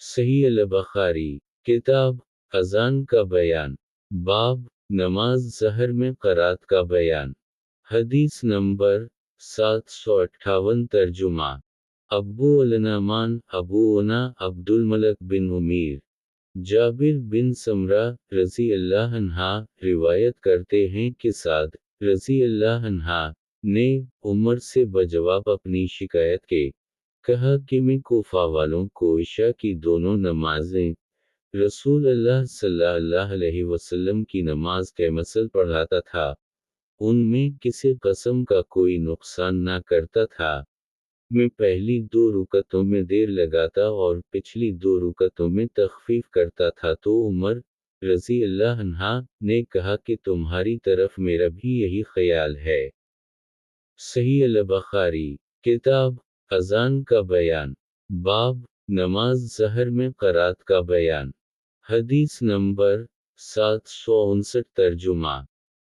صحیح البخاری کتاب اذان کا بیان، باب نماز ظہر میں قرات کا بیان۔ حدیث نمبر 758 ترجمہ ابو النعمان ابو عنا عبد الملک بن عمیر جابر بن سمرہ رضی اللہ عنہ روایت کرتے ہیں کہ سعد رضی اللہ عنہ نے عمر سے بجواب اپنی شکایت کے کہا کہ میں کوفہ والوں کو عشاء کی دونوں نمازیں رسول اللہ صلی اللہ علیہ وسلم کی نماز کے مثل پڑھاتا تھا، ان میں کسی قسم کا کوئی نقصان نہ کرتا تھا۔ میں پہلی 2 رکعتوں میں دیر لگاتا اور پچھلی 2 رکعتوں میں تخفیف کرتا تھا تو عمر رضی اللہ عنہ نے کہا کہ تمہاری طرف میرا بھی یہی خیال ہے۔ صحیح البخاری کتاب اذان کا بیان، باب نماز ظہر میں قرات کا بیان۔ حدیث نمبر 759 ترجمہ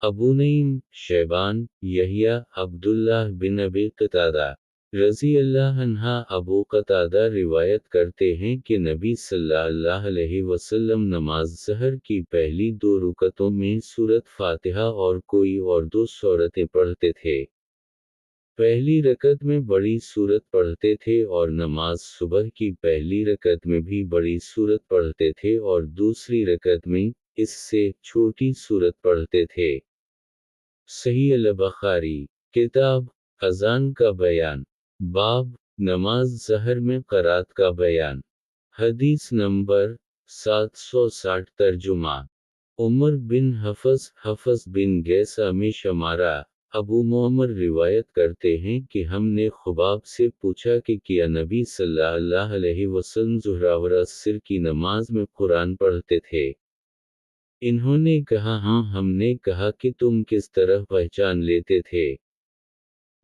ابو نعیم شیبان یحییٰ عبداللہ بن ابی قتادہ رضی اللہ عنہ ابو قتادہ روایت کرتے ہیں کہ نبی صلی اللہ علیہ وسلم نماز ظہر کی پہلی 2 رکعتوں میں سورۃ فاتحہ اور کوئی اور 2 سورتیں پڑھتے تھے۔ پہلی رکعت میں بڑی سورت پڑھتے تھے اور نماز صبح کی پہلی رکعت میں بھی بڑی سورت پڑھتے تھے اور دوسری رکعت میں اس سے چھوٹی سورت پڑھتے تھے۔ صحیح البخاری کتاب اذان کا بیان، باب نماز ظہر میں قرات کا بیان۔ حدیث نمبر 760 ترجمہ عمر بن حفص بن گیس امی شمارہ ابو معمر روایت کرتے ہیں کہ ہم نے خباب سے پوچھا کہ کیا نبی صلی اللہ علیہ وسلم ظہر اور عصر کی نماز میں قرآن پڑھتے تھے؟ انہوں نے کہا ہاں۔ ہم نے کہا کہ تم کس طرح پہچان لیتے تھے؟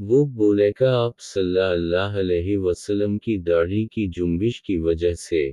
وہ بولے کہ آپ صلی اللہ علیہ وسلم کی داڑھی کی جنبش کی وجہ سے